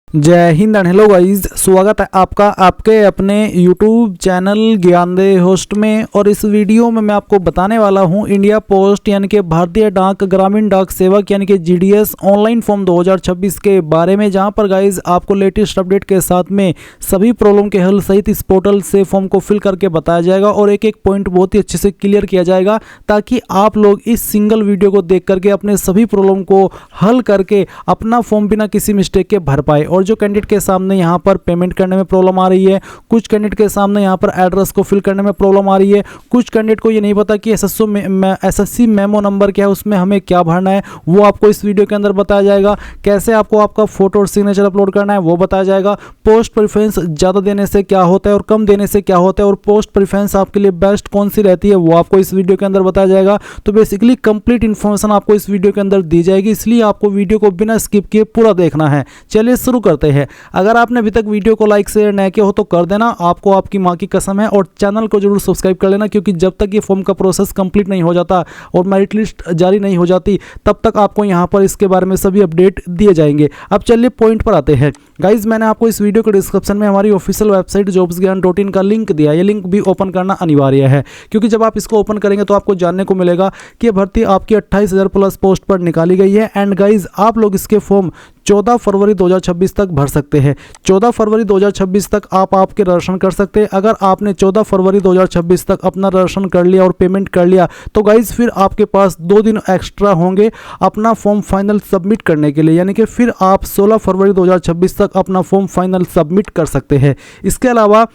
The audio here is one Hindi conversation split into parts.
जय हिंद एंड हेलो गाइस, स्वागत है आपका आपके अपने YouTube चैनल ज्ञानदे होस्ट में। और इस वीडियो में मैं आपको बताने वाला हूं इंडिया पोस्ट यानी कि भारतीय डाक ग्रामीण डाक सेवक यानी कि GDS ऑनलाइन फॉर्म 2026 के बारे में, जहां पर गाइस आपको लेटेस्ट अपडेट के साथ में सभी प्रॉब्लम के हल सहित इस पोर्टल से फॉर्म को फिल करके बताया जाएगा और एक एक पॉइंट बहुत ही अच्छे से क्लियर किया जाएगा, ताकि आप लोग इस सिंगल वीडियो को देख करके अपने सभी प्रॉब्लम को हल करके अपना फॉर्म बिना किसी मिस्टेक के भर पाए। और जो कैंडिडेट के सामने यहाँ पर पेमेंट करने में प्रॉब्लम आ रही है, कुछ कैंडिडेट के सामने यहाँ पर एड्रेस को फिल करने में प्रॉब्लम आ रही है, कुछ कैंडिडेट को ये नहीं पता कि SSC मेमो नंबर क्या है, उसमें हमें क्या भरना है, वो आपको इस वीडियो के अंदर बताया जाएगा। कैसे आपको आपका फोटो और सिग्नेचर अपलोड करना है वो बताया जाएगा। पोस्ट प्रेफरेंस ज़्यादा देने से क्या होता है और कम देने से क्या होता है, और पोस्ट प्रेफरेंस आपके लिए बेस्ट कौन सी रहती है वो आपको इस वीडियो के अंदर बताया जाएगा। तो बेसिकली कंप्लीट इन्फॉर्मेशन आपको इस वीडियो के अंदर दी जाएगी, इसलिए आपको वीडियो को बिना स्किप किए पूरा देखना है। चलिए शुरू करते हैं। अगर आपने अभी तक वीडियो को लाइक शेयर नहीं किया हो तो कर देना, आपको आपकी माँ की कसम है। और चैनल को जरूर सब्सक्राइब कर लेना, क्योंकि जब तक ये फॉर्म का प्रोसेस कंप्लीट नहीं हो जाता और मेरिट लिस्ट जारी नहीं हो जाती तब तक आपको यहाँ पर इसके बारे में सभी अपडेट दिए जाएंगे। अब चलिए पॉइंट पर आते हैं। गाइज, मैंने आपको इस वीडियो के डिस्क्रिप्शन में हमारी ऑफिशियल वेबसाइट jobsgyan.in का लिंक दिया है। ये लिंक भी ओपन करना अनिवार्य है, क्योंकि जब आप इसको ओपन करेंगे तो आपको जानने को मिलेगा कि भर्ती आपकी 28,000 प्लस पोस्ट पर निकाली गई है। एंड गाइज, आप लोग इसके फॉर्म 14 फरवरी 2026 तक भर सकते हैं। 14 फरवरी 2026 तक आप आपके रजिस्ट्रेशन कर सकते हैं। अगर आपने 14 फरवरी 2026 तक अपना रजिस्ट्रेशन कर लिया और पेमेंट कर लिया तो गाइज फिर आपके पास 2 दिन एक्स्ट्रा होंगे अपना फॉर्म फाइनल सबमिट करने के लिए, यानी कि फिर आप 16 फरवरी 2026 तक अपना फॉर्म फाइनल सबमिट कर सकते हैं। इसके अलावा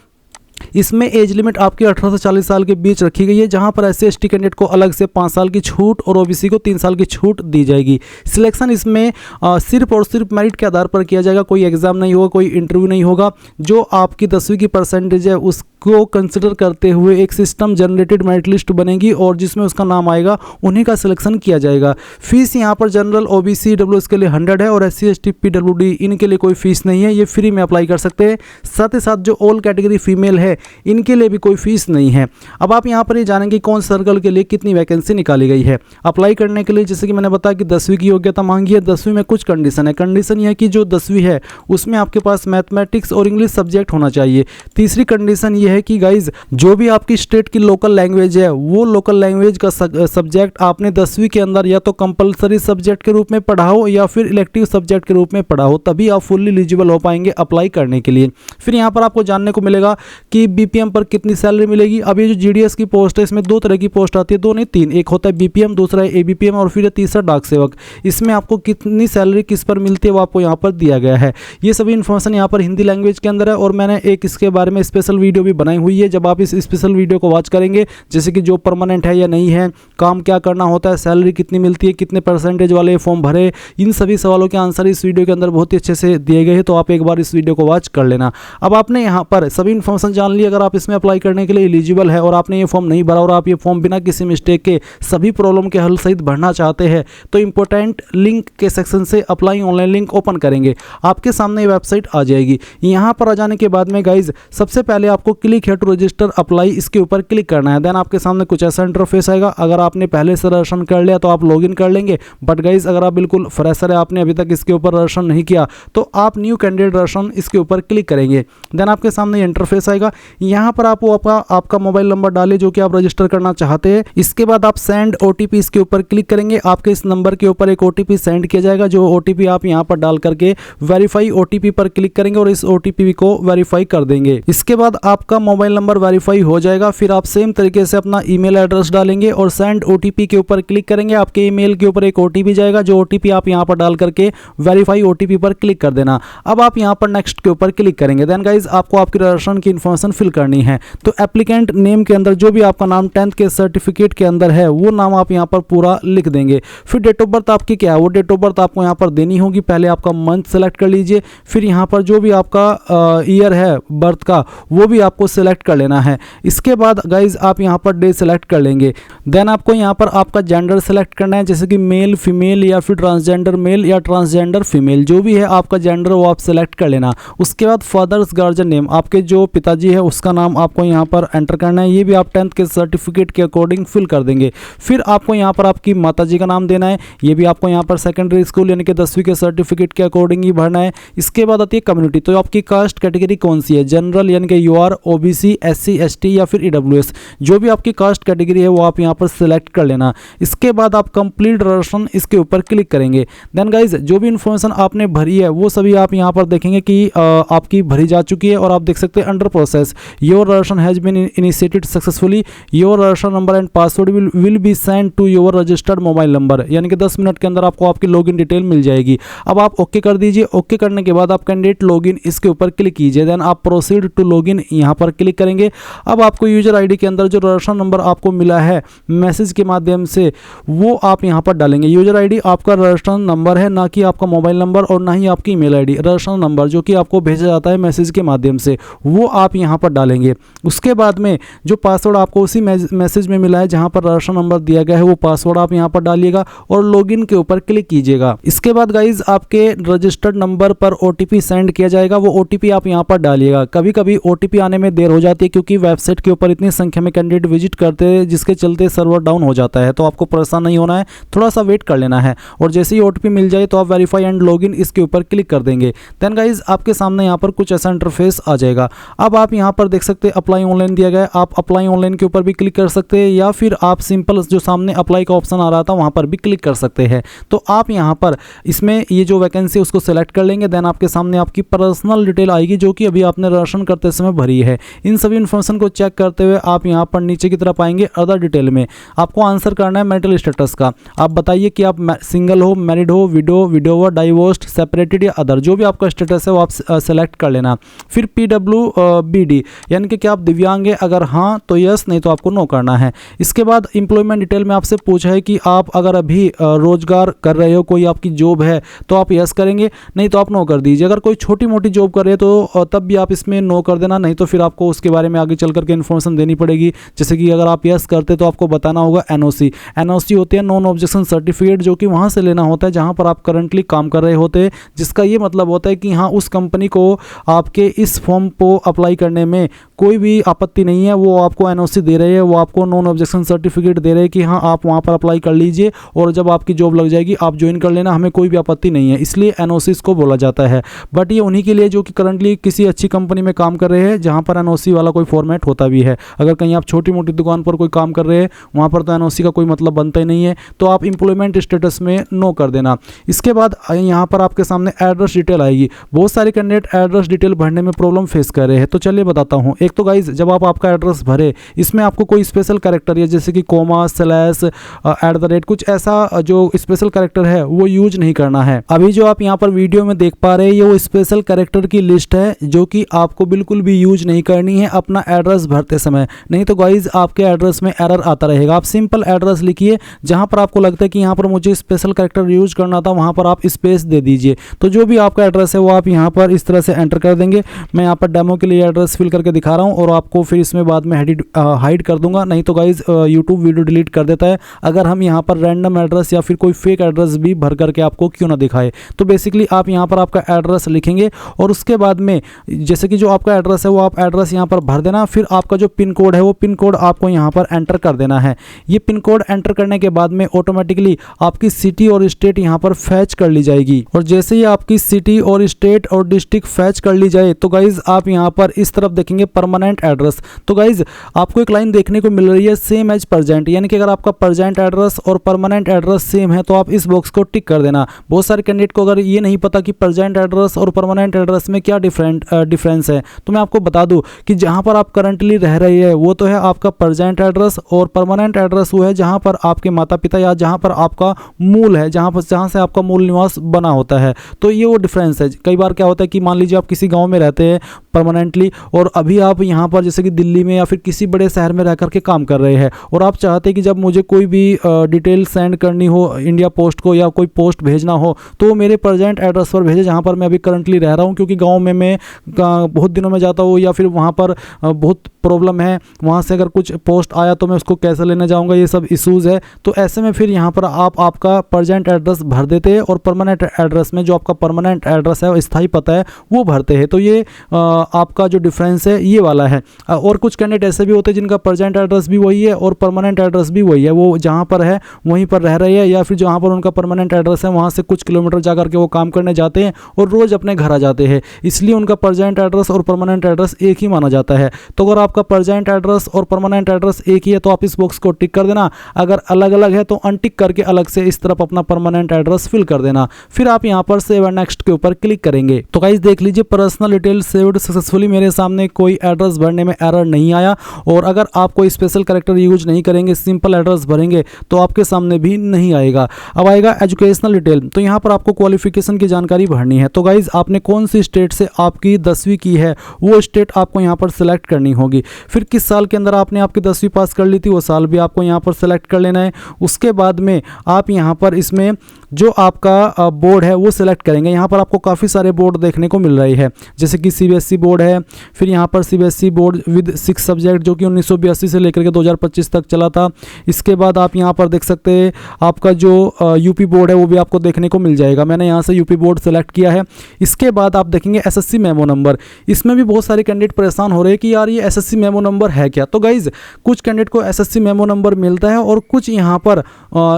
इसमें एज लिमिट आपकी 18 से 40 साल के बीच रखी गई है, जहां पर SC/ST कैंडिडेट को अलग से 5 साल की छूट और OBC को 3 साल की छूट दी जाएगी। सिलेक्शन इसमें सिर्फ और सिर्फ मेरिट के आधार पर किया जाएगा, कोई एग्जाम नहीं होगा, कोई इंटरव्यू नहीं होगा। जो आपकी 10वीं की परसेंटेज है उसको कंसिडर करते हुए एक सिस्टम जनरेटेड मेरिट लिस्ट बनेगी और जिसमें उसका नाम आएगा उन्हीं का सिलेक्शन किया जाएगा। फीस यहाँ पर जनरल OBC WS के लिए 100 है और SC/ST PWD इनके लिए कोई फीस नहीं है, ये फ्री में अप्लाई कर सकते हैं। साथ ही साथ जो ऑल कैटेगरी फीमेल है इनके लिए भी कोई फीस नहीं है। अब आप यहाँ पर ये जानेंगे कौन सर्कल के लिए कितनी वैकेंसी निकाली गई है। अप्लाई करने के लिए जैसे कि मैंने बताया कि 10वीं की योग्यता मांगी है। 10वीं में कुछ कंडीशन है। कंडीशन ये है कि जो 10वीं है उसमें आपके पास मैथमेटिक्स और इंग्लिश सब्जेक्ट होना चाहिए। तीसरी कंडीशन ये है कि गाइज जो भी आपकी स्टेट की लोकल लैंग्वेज है वो लोकल लैंग्वेज का सब्जेक्ट आपने 10वीं के अंदर या तो कंपलसरी सब्जेक्ट के रूप में पढ़ा हो या फिर इलेक्टिव सब्जेक्ट के रूप में पढ़ा हो, तभी आप फुल्ली एलिजिबल हो पाएंगे अप्लाई करने के लिए। फिर यहाँ पर आपको जानने को मिलेगा कि BPM पर कितनी सैलरी मिलेगी। अब ये जो GDS की पोस्ट है इसमें 2 तरह की पोस्ट आती है, 2 नहीं 3, एक होता है BPM, दूसरा है ABPM और फिर तीसरा डाक सेवक। इसमें आपको कितनी सैलरी किस पर मिलती है वो आपको यहाँ पर दिया गया है। ये सभी इन्फॉर्मेशन यहाँ पर हिंदी लैंग्वेज के अंदर है और मैंने एक इसके बारे में स्पेशल वीडियो भी बनाई हुई है। जब आप इस स्पेशल वीडियो को वॉच करेंगे, जैसे कि जो परमानेंट है या नहीं है, काम क्या करना होता है, सैलरी कितनी मिलती है, कितने परसेंटेज वाले फॉर्म भरे, इन सभी सवालों के आंसर इस वीडियो के अंदर बहुत ही अच्छे से दिए गए हैं, तो आप एक बार इस वीडियो को वॉच कर लेना। अब आपने यहाँ पर सभी इन्फॉर्मेशन जान ली। अगर आप इसमें अप्लाई करने के लिए एलिजिबल है और आपने ये फॉर्म नहीं भरा और आप ये फॉर्म बिना किसी मिस्टेक के सभी प्रॉब्लम के हल सहित भरना चाहते हैं, तो इंपॉर्टेंट लिंक के सेक्शन से अप्लाई ऑनलाइन लिंक ओपन करेंगे, आपके सामने ये वेबसाइट आ जाएगी। यहाँ पर आ जाने के बाद में गाइज सबसे पहले आपको क्लिक है टू रजिस्टर अप्लाई, इसके ऊपर क्लिक करना है। देन आपके सामने कुछ ऐसा इंटरफेस आएगा। अगर आपने पहले से रजिस्ट्रेशन कर लिया तो आप लॉगिन कर लेंगे, बट गाइज अगर आप बिल्कुल फ्रेशर है, आपने अभी तक इसके ऊपर रजिस्ट्रेशन नहीं किया, तो आप न्यू कैंडिडेट रजिस्ट्रेशन इसके ऊपर क्लिक करेंगे। देन आपके सामने इंटरफेस आएगा। यहाँ पर आप आपका मोबाइल नंबर डालिए जो कि आप रजिस्टर करना चाहते हैं। इसके बाद आप सेंड OTP इसके ऊपर क्लिक करेंगे। आपके इस नंबर के ऊपर एक OTP सेंड किया जाएगा, जो OTP आप यहाँ पर डाल करके वेरीफाई OTP पर क्लिक करेंगे और इस OTP को वेरीफाई कर देंगे। इसके बाद आपका मोबाइल नंबर वेरीफाई हो जाएगा। फिर आप सेम तरीके से अपना ईमेल एड्रेस डालेंगे और सेंड OTP के ऊपर क्लिक करेंगे। आपके ईमेल के ऊपर एक OTP जाएगा, जो OTP आप यहाँ पर डाल करके वेरीफाई OTP पर क्लिक कर देना। अब आप यहाँ पर नेक्स्ट के ऊपर क्लिक करेंगे। देन गाइज आपको आपकी रजिस्ट्रेशन की इन्फॉर्मेशन फिल करनी है। तो एप्लीकेंट नेम के अंदर जो भी आपका नाम 10th के सर्टिफिकेट के अंदर है वो नाम आप यहाँ पर पूरा लिख देंगे। फिर डेट ऑफ बर्थ आपकी क्या है वो डेट ऑफ बर्थ आपको यहाँ पर देनी होगी। पहले आपका मंथ सेलेक्ट कर लीजिए, फिर यहाँ पर जो भी आपका ईयर है बर्थ का वो भी आपको आपको सिलेक्ट कर लेना है। इसके बाद गाइज आप यहाँ पर डे सेलेक्ट कर लेंगे। देन आपको यहाँ पर आपका जेंडर सेलेक्ट करना है, जैसे कि मेल, फीमेल या फिर ट्रांसजेंडर मेल या ट्रांसजेंडर फीमेल, जो भी है आपका जेंडर वो आप सेलेक्ट कर लेना। उसके बाद फादर्स गार्जियन नेम, आपके जो पिताजी है उसका नाम आपको यहाँ पर एंटर करना है। ये भी आप 10th के सर्टिफिकेट के अकॉर्डिंग फिल कर देंगे। फिर आपको यहाँ पर आपकी माताजी का नाम देना है, ये भी आपको यहाँ पर सेकेंडरी स्कूल यानी कि 10वीं के सर्टिफिकेट के अकॉर्डिंग ही भरना है। इसके बाद आती है कम्युनिटी, तो आपकी कास्ट कैटेगरी कौन सी है, जनरल यानी कि यूआर, ओबीसी, एससी, एसटी या फिर ईडब्ल्यूएस, जो भी आपकी कास्ट कैटेगरी है वो आप यहाँ पर सिलेक्ट कर लेना। इसके बाद आप कंप्लीट रजिस्ट्रेशन इसके ऊपर क्लिक करेंगे। देन गाइज जो भी इन्फॉर्मेशन आपने भरी है वो सभी आप यहाँ पर देखेंगे कि आपकी भरी जा चुकी है और आप देख सकते हैं under process, your registration has been initiated successfully, your registration number and password will be send to your registered mobile number, यानी कि 10 मिनट के अंदर आपको आपकी लॉगिन डिटेल मिल जाएगी। अब आप ओके कर दीजिए। ओके करने के बाद आप कैंडिडेट लॉगिन इसके ऊपर क्लिक कीजिए। देन आप प्रोसीड टू लॉगिन यहाँ पर क्लिक करेंगे। अब आपको यूजर आईडी के अंदर जो रजिस्ट्रेशन नंबर आपको मिला है मैसेज के माध्यम से वो आप यहाँ पर डालेंगे। यूजर आईडी आपका रजिस्ट्रेशन नंबर है, ना कि आपका मोबाइल नंबर और ना ही आपकी ईमेल आईडी। रजिस्ट्रेशन नंबर जो कि आपको भेजा जाता है मैसेज के माध्यम से वो आप यहाँ पर डालेंगे। उसके बाद में जो पासवर्ड आपको उसी मैसेज में मिला है जहाँ पर रजिस्ट्रेशन नंबर दिया गया है वो पासवर्ड आप यहाँ पर डालिएगा और लॉगिन के ऊपर क्लिक कीजिएगा। इसके बाद गाइज आपके रजिस्टर्ड नंबर पर ओटीपी सेंड किया जाएगा, वो ओटीपी आप यहाँ पर डालिएगा। कभी कभी ओटीपी आने में देर हो जाती है क्योंकि वेबसाइट के ऊपर इतनी संख्या में कैंडिडेट विजिट करते हैं जिसके चलते सर्वर डाउन हो जाता है, तो आपको परेशान नहीं होना है, थोड़ा सा वेट कर लेना है। और जैसे ही ओटीपी मिल जाए तो आप वेरीफाई एंड लॉगिन इसके ऊपर क्लिक कर देंगे। देन गाइज आपके सामने यहाँ पर कुछ ऐसा इंटरफेस आ जाएगा। अब आप यहाँ पर देख सकते हैं अप्लाई ऑनलाइन दिया गया है, आप अप्लाई ऑनलाइन के ऊपर भी क्लिक कर सकते हैं या फिर आप सिंपल जो सामने अप्लाई का ऑप्शन आ रहा था वहाँ पर भी क्लिक कर सकते हैं। तो आप यहाँ पर इसमें ये जो वैकेंसी उसको सेलेक्ट कर लेंगे। देन आपके सामने आपकी पर्सनल डिटेल आएगी जो कि अभी आपने रजिस्ट्रेशन करते समय भरी है। इन सभी इन्फॉर्मेशन को चेक करते हुए आप यहाँ पर नीचे की तरफ आएंगे। अदर डिटेल में आपको आंसर करना है मैरिटल स्टेटस का। आप बताइए कि आप सिंगल हो, मैरिड हो, विडो, विडोवर, डाइवोर्स्ड, सेपरेटेड या अदर, जो भी आपका स्टेटस है वो आप सेलेक्ट कर लेना। फिर PWBD यानी कि क्या आप दिव्यांग है, अगर हाँ तो यस, नहीं तो आपको नो करना है। इसके बाद एम्प्लॉयमेंट डिटेल में आपसे पूछा है कि आप अगर अभी रोजगार कर रहे हो, कोई आपकी जॉब है तो आप यस करेंगे, नहीं तो आप नो कर दीजिए। अगर कोई छोटी मोटी जॉब कर रहे हो तो तब भी आप इसमें नो कर देना, नहीं तो फिर आपको उसके बारे में आगे चल करके इन्फॉर्मेशन देनी पड़ेगी। जैसे कि अगर आप यस करते तो आपको बताना होगा NOC होती है नॉन ऑब्जेक्शन सर्टिफिकेट, जो कि वहाँ से लेना होता है जहाँ पर आप करंटली काम कर रहे होते हैं, जिसका ये मतलब होता है कि हाँ उस कंपनी को आपके इस फॉर्म को अप्लाई करने में कोई भी आपत्ति नहीं है, वो आपको NOC दे रहे हैं, वो आपको नॉन ऑब्जेक्शन सर्टिफिकेट दे रहे हैं कि हाँ आप वहाँ पर अप्लाई कर लीजिए और जब आपकी जॉब लग जाएगी आप ज्वाइन कर लेना, हमें कोई भी आपत्ति नहीं है, इसलिए NOC इसको बोला जाता है। बट ये उन्हीं के लिए जो कि करंटली किसी अच्छी कंपनी में काम कर रहे हैं जहाँ पर NOC वाला कोई फॉर्मेट होता भी है। अगर कहीं आप छोटी मोटी दुकान पर कोई काम कर रहे हैं वहाँ पर तो NOC का कोई मतलब बनता ही नहीं है, तो आप एम्प्लॉयमेंट स्टेटस में नो कर देना। इसके बाद यहाँ पर आपके सामने एड्रेस डिटेल आएगी। बहुत सारे कैंडिडेट एड्रेस डिटेल भरने में प्रॉब्लम फेस कर रहे हैं, तो चलिए बताता हूँ। एक तो गाइज जब आप आपका एड्रेस भरे इसमें आपको कोई स्पेशल कैरेक्टर या जैसे कि कोमा, स्लैश, @ कुछ ऐसा जो स्पेशल कैरेक्टर है वो यूज नहीं करना है। अभी जो आप यहाँ पर वीडियो में देख पा रहे हैं ये वो स्पेशल कैरेक्टर की लिस्ट है जो कि आपको बिल्कुल भी यूज नहीं करनी है अपना एड्रेस भरते समय, नहीं तो गाइज आपके एड्रेस में एरर आता रहेगा। आप सिंपल एड्रेस लिखिए, जहाँ पर आपको लगता है कि यहाँ पर मुझे स्पेशल कैरेक्टर यूज करना था वहाँ पर आप स्पेस दे दीजिए। तो जो भी आपका एड्रेस है वो आप यहाँ पर इस तरह से एंटर कर देंगे। मैं यहाँ पर डेमो के लिए एड्रेस फिल करके दिखा रहा हूँ और आपको फिर इसमें बाद में हाइड कर दूंगा, नहीं तो गाइज यूट्यूब वीडियो डिलीट कर देता है अगर हम यहाँ पर रैंडम एड्रेस या फिर कोई फेक एड्रेस भी भर करके आपको क्यों ना दिखाए। तो बेसिकली आप यहाँ पर आपका एड्रेस लिखेंगे और उसके बाद में जैसे कि जो आपका एड्रेस है वो आप एड्रेस यहाँ पर भर देना। फिर आपका जो पिन कोड है वो पिन कोड आपको यहाँ पर एंटर कर देना है। ये पिन कोड एंटर करने के बाद में ऑटोमेटिकली आपकी सिटी और स्टेट यहाँ पर फैच कर ली जाएगी और जैसे ही आपकी सिटी और स्टेट और डिस्ट्रिक्ट फैच कर ली जाए तो गाइज आप यहाँ पर इस तरफ देखेंगे परमानेंट एड्रेस। तो गाइज आपको एक लाइन देखने को मिल रही है सेम एज प्रेजेंट, यानी कि अगर आपका प्रेजेंट एड्रेस और परमानेंट एड्रेस सेम है तो आप इस बॉक्स को टिक कर देना। बहुत सारे कैंडिडेट को अगर ये नहीं पता कि प्रेजेंट एड्रेस और परमानेंट एड्रेस में क्या डिफरेंस है, तो मैं आपको बता दूं कि जहां पर आप करंटली रह रहे हैं वो तो है आपका प्रेजेंट एड्रेस और परमानेंट एड्रेस वो है जहां पर आपके माता पिता या जहां पर आपका मूल है, जहां से आपका मूल निवास बना होता है। तो ये वो डिफरेंस है। कई बार क्या होता है कि मान लीजिए आप किसी गाँव में रहते हैं परमानेंटली और अभी आप आप यहाँ पर जैसे कि दिल्ली में या फिर किसी बड़े शहर में रह करके काम कर रहे हैं और आप चाहते हैं कि जब मुझे कोई भी डिटेल सेंड करनी हो इंडिया पोस्ट को या कोई पोस्ट भेजना हो तो मेरे प्रेजेंट एड्रेस पर भेजे जहाँ पर मैं अभी करंटली रह रहा हूँ, क्योंकि गाँव में मैं बहुत दिनों में जाता हूँ या फिर वहाँ पर बहुत प्रॉब्लम है, वहाँ से अगर कुछ पोस्ट आया तो मैं उसको कैसे लेने जाऊँगा, ये सब इश्यूज़ है। तो ऐसे में फिर यहाँ पर आप आपका प्रेजेंट एड्रेस भर देते हैं और परमानेंट एड्रेस में जो आपका परमानेंट एड्रेस है स्थायी पता है वो भरते हैं। तो ये आपका जो डिफरेंस है ये वाला है। और कुछ कैंडिडेट ऐसे भी होते हैं जिनका प्रेजेंट एड्रेस भी वही है और परमानेंट एड्रेस भी वही है, वो जहाँ पर है वहीं पर रह रहे हैं या फिर जहाँ पर उनका परमानेंट एड्रेस है वहाँ से कुछ किलोमीटर जा करके वो काम करने जाते हैं और रोज़ अपने घर आ जाते हैं, इसलिए उनका प्रेजेंट एड्रेस और परमानेंट एड्रेस एक ही माना जाता है। तो अगर आपका प्रेजेंट एड्रेस और परमानेंट एड्रेस एक ही है तो आप इस बॉक्स को टिक कर देना, अगर अलग अलग है तो अनटिक करके अलग से इस तरफ अपना परमानेंट एड्रेस फिल कर देना। फिर आप यहाँ पर सेव एंड नेक्स्ट के ऊपर क्लिक करेंगे। तो गाइस देख लीजिए पर्सनल डिटेल सेव्ड सक्सेसफुली, मेरे सामने कोई एड्रेस भरने में एरर नहीं आया। और अगर आप कोई स्पेशल कैरेक्टर यूज नहीं करेंगे, सिंपल एड्रेस भरेंगे तो आपके सामने भी नहीं आएगा। अब आएगा एजुकेशनल डिटेल, तो यहाँ पर आपको क्वालिफिकेशन की जानकारी भरनी है। तो गाइज आपने कौन सी स्टेट से आपकी 10वीं की है वो स्टेट आपको यहाँ पर सिलेक्ट करनी होगी। फिर किस साल के अंदर आपने आपकी 10वीं पास कर ली थी वो साल भी आपको यहाँ पर सिलेक्ट कर लेना है। उसके बाद में आप यहाँ पर इसमें जो आपका बोर्ड है वो सिलेक्ट करेंगे। यहाँ पर आपको काफ़ी सारे बोर्ड देखने को मिल रही है, जैसे कि सीबीएसई बोर्ड है, फिर यहाँ पर सीबीएसई बोर्ड विद 6 सब्जेक्ट जो कि 1982 से लेकर के 2025 तक चला था। इसके बाद आप यहाँ पर देख सकते हैं आपका जो यूपी बोर्ड है वो भी आपको देखने को मिल जाएगा। मैंने यहाँ से यूपी बोर्ड सेलेक्ट किया है। इसके बाद आप देखेंगे एसएससी मेमो नंबर। इसमें भी बहुत सारे कैंडिडेट परेशान हो रहे हैं कि यार ये एसएससी मेमो नंबर है क्या। तो गाइज कुछ कैंडिडेट को एसएससी मेमो नंबर मिलता है और कुछ यहाँ पर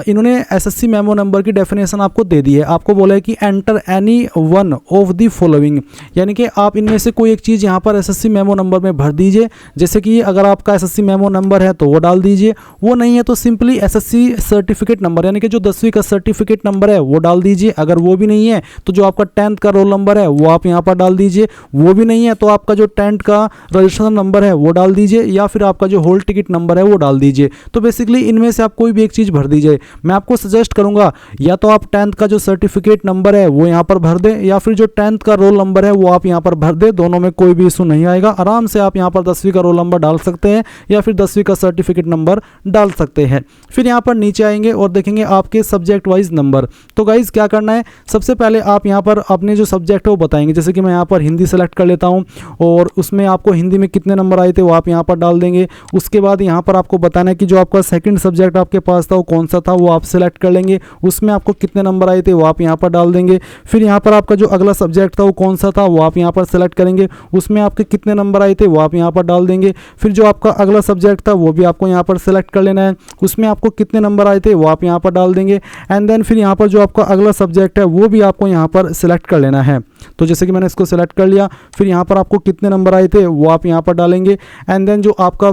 इन्होंने एसएससी मेमो नंबर की डेफिनेशन आपको दे दी है। आपको बोला है कि enter any one of the following, यानी कि आप इनमें से कोई एक चीज़ यहाँ पर एसएससी मेमो नंबर में भर दीजिए। जैसे कि अगर आपका एसएससी मेमो नंबर है तो वो डाल दीजिए, वो नहीं है तो सिंपली एसएससी सर्टिफिकेट नंबर यानी कि जो 10वीं का सर्टिफिकेट नंबर है वो डाल दीजिए। अगर वो भी नहीं है तो जो आपका 10th का रोल नंबर है वो आप यहाँ पर डाल दीजिए। वो भी नहीं है तो आपका जो 10th का रजिस्ट्रेशन नंबर है वो डाल दीजिए, या फिर आपका जो होल टिकट नंबर है वो डाल दीजिए। तो बेसिकली इनमें से आप कोई भी एक चीज़ भर दीजिए। मैं आपको सजेस्ट करूंगा या तो आप 10th का जो सर्टिफिकेट नंबर है वो यहाँ पर भर दें, या फिर जो 10th का रोल नंबर है वो आप यहाँ पर भर दें। दोनों में कोई भी इशू नहीं आएगा। आराम से आप यहाँ पर 10वीं का रोल नंबर डाल सकते हैं या फिर 10वीं का सर्टिफिकेट नंबर डाल सकते हैं। फिर यहाँ पर नीचे आएंगे और देखेंगे आपके सब्जेक्ट वाइज नंबर। तो गाइज क्या करना है, सबसे पहले आप यहाँ पर अपने जो सब्जेक्ट है वो बताएंगे। जैसे कि मैं यहाँ पर हिंदी सेलेक्ट कर लेता हूँ और उसमें आपको हिंदी में कितने नंबर आए थे वो आप यहाँ पर डाल देंगे। उसके बाद यहाँ पर आपको बताना है कि जो आपका सेकंड सब्जेक्ट आपके पास था वो कौन सा था, वो आप सेलेक्ट कर लेंगे। उसमें आपको कितने नंबर आए थे वो आप यहाँ पर डाल देंगे। फिर यहाँ पर आपका जो अगला सब्जेक्ट था वो कौन सा था वो आप यहाँ पर सेलेक्ट करेंगे। उसमें आपके कितने नंबर आए थे वो आप यहाँ पर डाल देंगे। फिर जो आपका अगला सब्जेक्ट था वो भी आपको यहाँ पर सेलेक्ट कर लेना है, उसमें आपको कितने नंबर आए थे वो आप यहाँ पर डाल देंगे। एंड देन फिर यहाँ पर जो आपका अगला सब्जेक्ट है वो भी आपको यहाँ पर सिलेक्ट कर लेना है। तो जैसे कि मैंने इसको सेलेक्ट कर लिया, फिर यहाँ पर आपको कितने नंबर आए थे वो आप यहाँ पर डालेंगे। एंड देन जो आपका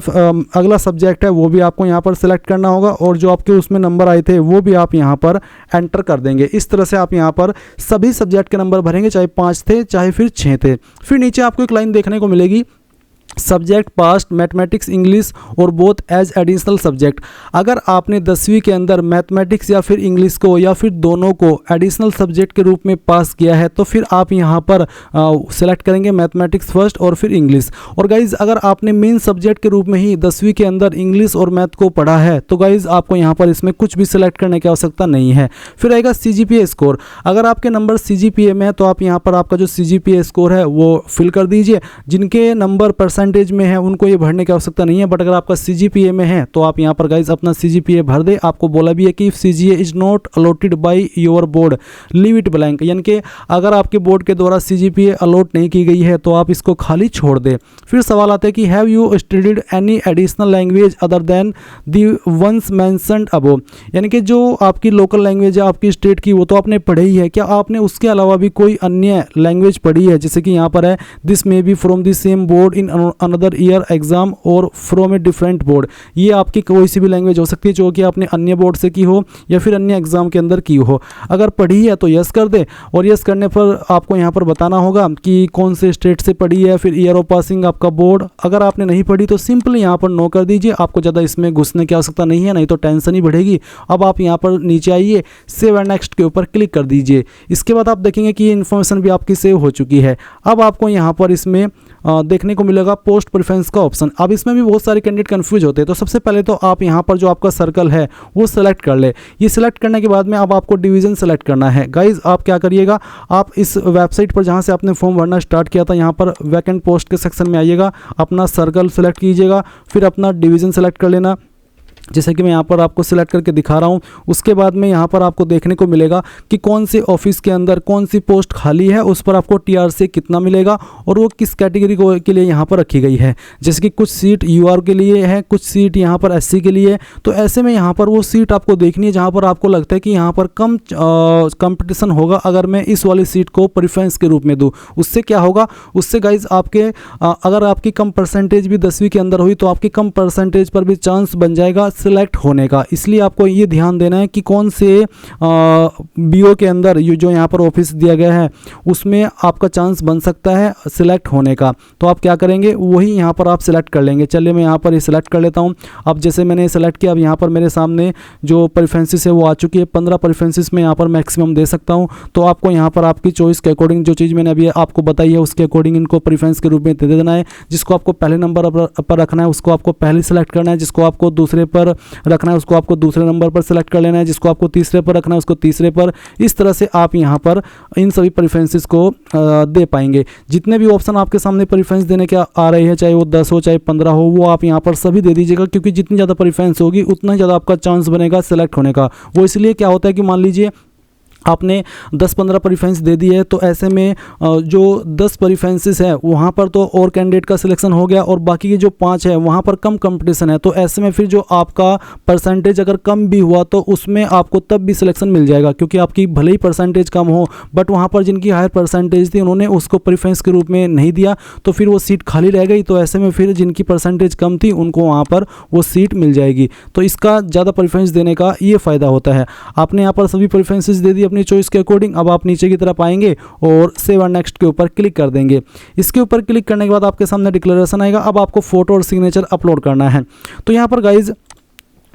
अगला सब्जेक्ट है वो भी आपको यहाँ पर सिलेक्ट करना होगा और जो आपके उसमें नंबर आए थे वो भी आप यहाँ पर एंटर कर देंगे। इस तरह से आप यहाँ पर सभी सब्जेक्ट के नंबर भरेंगे, चाहे 5 थे चाहे फिर 6 थे। फिर नीचे आपको एक लाइन देखने को मिलेगी सब्जेक्ट पास्ट मैथमेटिक्स इंग्लिश और बोथ एज एडिशनल सब्जेक्ट। अगर आपने 10वीं के अंदर मैथमेटिक्स या फिर इंग्लिश को या फिर दोनों को एडिशनल सब्जेक्ट के रूप में पास किया है तो फिर आप यहाँ पर सेलेक्ट करेंगे मैथमेटिक्स फर्स्ट और फिर इंग्लिश। और गाइज़ अगर आपने मेन सब्जेक्ट के रूप में ही 10वीं के अंदर इंग्लिश और मैथ को पढ़ा है तो गाइज़ आपको यहाँ पर इसमें कुछ भी सिलेक्ट करने की आवश्यकता नहीं है। फिर आएगा CGPA स्कोर। अगर आपके नंबर CGPA में है तो आप यहाँ पर आपका जो CGPA स्कोर है वो फिल कर दीजिए। जिनके नंबर परसेंटेज में है उनको ये भरने की आवश्यकता नहीं है, बट अगर आपका CGPA में है तो आप यहाँ पर गाइज अपना CGPA भर दे। आपको बोला भी है कि CGA is not allotted by your board leave it blank, यानी कि अगर आपके बोर्ड के द्वारा CGPA अलॉट नहीं की गई है तो आप इसको खाली छोड़ दे। फिर सवाल आता है कि have you studied any additional language other than the ones mentioned above, यानी कि जो आपकी लोकल लैंग्वेज है आपकी स्टेट की वो तो आपने पढ़ी ही है, क्या आपने उसके अलावा भी कोई अन्य लैंग्वेज पढ़ी है। जैसे कि यहाँ पर है this may be from the same board in another year exam और फ्रॉम ए डिफरेंट बोर्ड। ये आपकी कोई सी भी लैंग्वेज हो सकती है जो कि आपने अन्य बोर्ड से की हो या फिर अन्य एग्जाम के अंदर की हो। अगर पढ़ी है तो यस कर दे, और यस करने पर आपको यहाँ पर बताना होगा कि कौन से स्टेट से पढ़ी है, फिर ईयर ऑफ पासिंग आपका बोर्ड। अगर आपने नहीं पढ़ी तो सिंपली यहाँ पर नो कर दीजिए। आपको ज़्यादा इसमें घुसने की आवश्यकता नहीं है, नहीं तो टेंशन ही बढ़ेगी। अब आप यहाँ पर नीचे आइए, सेव एंड नेक्स्ट के ऊपर क्लिक कर दीजिए। इसके बाद आप देखेंगे कि ये इन्फॉर्मेशन भी आपकी सेव हो चुकी है। अब आपको यहाँ पर इसमें देखने को मिलेगा पोस्ट प्रेफरेंस का ऑप्शन। अब इसमें भी बहुत सारे कैंडिडेट कंफ्यूज होते हैं। तो सबसे पहले तो आप यहाँ पर जो आपका सर्कल है वो सेलेक्ट कर ले। ये सिलेक्ट करने के बाद में अब आपको डिवीज़न सेलेक्ट करना है। गाइज आप क्या करिएगा, आप इस वेबसाइट पर जहाँ से आपने फॉर्म भरना स्टार्ट किया था, यहाँ पर वैकेंट पोस्ट के सेक्शन में आइएगा, अपना सर्कल सेलेक्ट कीजिएगा, फिर अपना डिवीज़न सेलेक्ट कर लेना, जैसे कि मैं यहाँ पर आपको सिलेक्ट करके दिखा रहा हूँ। उसके बाद में यहाँ पर आपको देखने को मिलेगा कि कौन से ऑफिस के अंदर कौन सी पोस्ट खाली है, उस पर आपको टीआरसी कितना मिलेगा और वो किस कैटेगरी के लिए यहाँ पर रखी गई है। जैसे कि कुछ सीट यूआर के लिए है, कुछ सीट यहाँ पर एससी के लिए। तो ऐसे में यहाँ पर वो सीट आपको देखनी है जहाँ पर आपको लगता है कि यहाँ पर कम कंपटीशन होगा। अगर मैं इस वाली सीट को प्रेफरेंस के रूप में दूँ, उससे क्या होगा, उससे गाइज आपके अगर आपकी कम परसेंटेज भी 10वीं के अंदर हुई तो आपकी कम परसेंटेज पर भी चांस बन जाएगा सिलेक्ट होने का। इसलिए आपको ये ध्यान देना है कि कौन से बीओ के अंदर जो यहाँ पर ऑफिस दिया गया है उसमें आपका चांस बन सकता है सिलेक्ट होने का। तो आप क्या करेंगे, वही यहाँ पर आप सिलेक्ट कर लेंगे। चलिए मैं यहाँ पर ये सिलेक्ट कर लेता हूँ। अब जैसे मैंने सिलेक्ट किया, अब यहाँ पर मेरे सामने जो प्रेफरेंसेस है वो आ चुकी है। 15 प्रेफरेंसेस में यहाँ पर मैक्सिमम दे सकता हूँ। तो आपको यहाँ पर आपकी चॉइस के अकॉर्डिंग जो चीज़ मैंने अभी आपको बताई है उसके अकॉर्डिंग इनको प्रेफरेंस के रूप में दे देना है। जिसको आपको पहले नंबर पर रखना है उसको आपको पहले सेलेक्ट करना है, जिसको आपको दूसरे पर रखना है उसको आपको दूसरे नंबर पर सेलेक्ट कर लेना है, जिसको आपको तीसरे पर रखना है उसको तीसरे पर। इस तरह से आप यहाँ पर इन सभी प्रेफरेंसेस को दे पाएंगे। जितने भी ऑप्शन आपके सामने प्रेफरेंस देने के आ रहे हैं, चाहे वो 10 हो चाहे 15 हो, वो आप यहाँ पर सभी दे दीजिएगा, क्योंकि जितनी ज़्यादा प्रेफरेंस होगी उतना ही ज़्यादा आपका चांस बनेगा सिलेक्ट होने का। वो इसलिए क्या होता है कि मान लीजिए आपने 10-15 प्रेफरेंस दे दी है, तो ऐसे में जो 10 प्रेफरेंसेस है वहाँ पर तो और कैंडिडेट का सिलेक्शन हो गया और बाकी के जो 5 है वहाँ पर कम कंपटीशन है। तो ऐसे में फिर जो आपका परसेंटेज अगर कम भी हुआ तो उसमें आपको तब भी सिलेक्शन मिल जाएगा, क्योंकि आपकी भले ही परसेंटेज कम हो बट वहाँ पर जिनकी हायर परसेंटेज थी उन्होंने उसको प्रेफरेंस के रूप में नहीं दिया, तो फिर वो सीट खाली रह गई। तो ऐसे में फिर जिनकी परसेंटेज कम थी उनको वहाँ पर वो सीट मिल जाएगी। तो इसका ज़्यादा प्रेफरेंस देने का ये फ़ायदा होता है। आपने यहाँ पर सभी प्रेफरेंसेस दे दी अपनी चॉइस के अकॉर्डिंग। अब आप नीचे की तरफ आएंगे और सेव एंड नेक्स्ट के ऊपर क्लिक कर देंगे। इसके ऊपर क्लिक करने के बाद आपके सामने डिक्लेरेशन आएगा। अब आपको फोटो और सिग्नेचर अपलोड करना है। तो यहाँ पर गाइज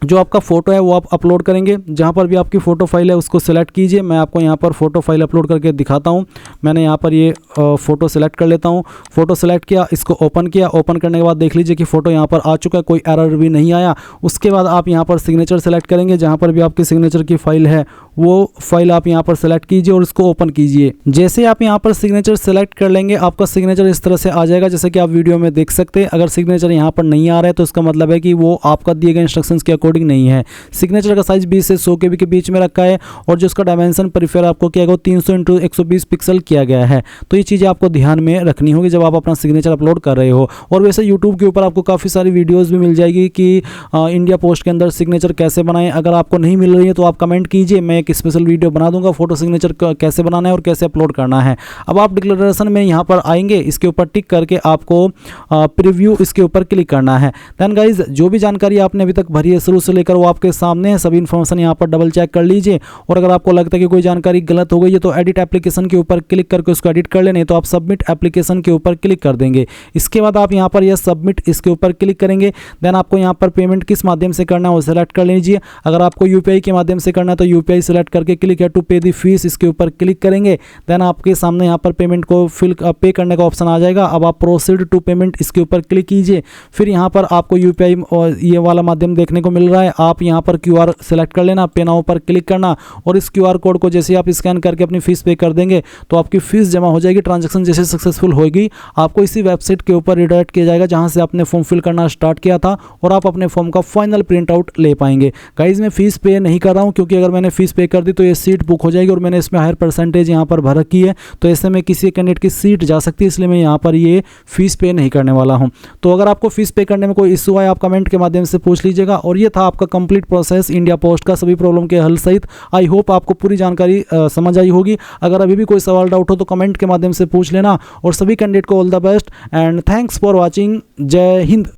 जो आपका फ़ोटो है वो आप अपलोड करेंगे। जहाँ पर भी आपकी फ़ोटो फाइल है उसको सेलेक्ट कीजिए। मैं आपको यहाँ पर फ़ोटो फाइल अपलोड करके दिखाता हूँ। मैंने यहाँ पर ये फ़ोटो सेलेक्ट कर लेता हूँ। फ़ोटो सेलेक्ट किया, इसको ओपन किया। ओपन करने के बाद देख लीजिए कि फ़ोटो यहाँ पर आ चुका है, कोई एरर भी नहीं आया। उसके बाद आप यहाँ पर सिग्नेचर सेलेक्ट करेंगे। जहाँ पर भी आपकी सिग्नेचर की फाइल है वो फाइल आप यहाँ पर सेलेक्ट कीजिए और इसको ओपन कीजिए। जैसे आप यहाँ पर सिग्नेचर सेलेक्ट कर लेंगे आपका सिग्नेचर इस तरह से आ जाएगा, जैसे कि आप वीडियो में देख सकते हैं। अगर सिग्नेचर यहाँ पर नहीं आ रहा है तो इसका मतलब है कि वो आपका दिए गए इंस्ट्रक्शंस के अकॉर्डिंग नहीं है। सिग्नेचर का साइज 20 से 100 KB के बीच में रखा है और जो उसका डायमेंशन प्रीफर आपको किया गया 300x120 पिक्सल किया गया है। तो ये चीज़ें आपको ध्यान में रखनी होगी जब आप अपना सिग्नेचर अपलोड कर रहे हो। और वैसे यूट्यूब के ऊपर आपको काफ़ी सारी वीडियोज़ भी मिल जाएगी कि इंडिया पोस्ट के अंदर सिग्नेचर कैसे बनाएं। अगर आपको नहीं मिल रही है तो आप कमेंट कीजिए, मैं एक स्पेशल वीडियो बना दूंगा फोटो सिग्नेचर कैसे बनाना है और कैसे अपलोड करना है। अब आप डिक्लेरेशन में यहाँ पर आएंगे, इसके ऊपर टिक करके आपको प्रीव्यू इसके ऊपर क्लिक करना है। देन गाइज जो भी जानकारी आपने अभी तक भरी है शुरू से लेकर वो आपके सामने है। सभी इन्फॉर्मेशन यहाँ पर डबल चेक कर लीजिए और अगर आपको लगता है कि कोई जानकारी गलत हो गई है तो एडिट एप्लीकेशन के ऊपर क्लिक करके उसको एडिट कर लेने, तो आप सबमिट एप्लीकेशन के ऊपर क्लिक कर देंगे। इसके बाद आप यहाँ पर यह सबमिट इसके ऊपर क्लिक करेंगे। देन आपको यहाँ पर पेमेंट किस माध्यम से करना है वो सेलेक्ट कर लीजिए। अगर आपको यूपीआई के माध्यम से करना है तो यूपीआई सेलेक्ट करके क्लिक है टू पे दी फीस इसके ऊपर क्लिक करेंगे। देन आपके सामने यहाँ पर पेमेंट को पे करने का ऑप्शन आ जाएगा। अब आप प्रोसीड टू पेमेंट इसके ऊपर क्लिक कीजिए। फिर यहाँ पर आपको यूपीआई ये वाला माध्यम देखने को मिल रहा है। आप यहाँ पर क्यूआर सेलेक्ट कर लेना, पे नाउ पर क्लिक करना और इस क्यूआर कोड को जैसे आप स्कैन करके अपनी फीस पे कर देंगे तो आपकी फीस जमा हो जाएगी। ट्रांजैक्शन जैसे सक्सेसफुल होगी आपको इसी वेबसाइट के ऊपर रिडायरेक्ट किया जाएगा जहां से आपने फॉर्म फिल करना स्टार्ट किया था और आप अपने फॉर्म का फाइनल प्रिंट आउट ले पाएंगे। गाइज मैं फीस पे नहीं कर रहा हूं क्योंकि अगर मैंने फीस पे कर दी तो ये सीट बुक हो जाएगी और मैंने इसमें हायर परसेंटेज यहाँ पर भर रखी है, तो ऐसे में किसी कैंडिडेट की सीट जा सकती है, इसलिए मैं यहाँ पर ये फीस पे नहीं करने वाला हूँ। तो अगर आपको फीस पे करने में कोई इशू आए आप कमेंट के माध्यम से पूछ लीजिएगा। और ये था आपका कंप्लीट प्रोसेस इंडिया पोस्ट का सभी प्रॉब्लम के हल सहित। आई होप आपको पूरी जानकारी समझ आई होगी। अगर अभी भी कोई सवाल डाउट हो तो कमेंट के माध्यम से पूछ लेना और सभी कैंडिडेट को all the best and thanks for watching. जय हिंद।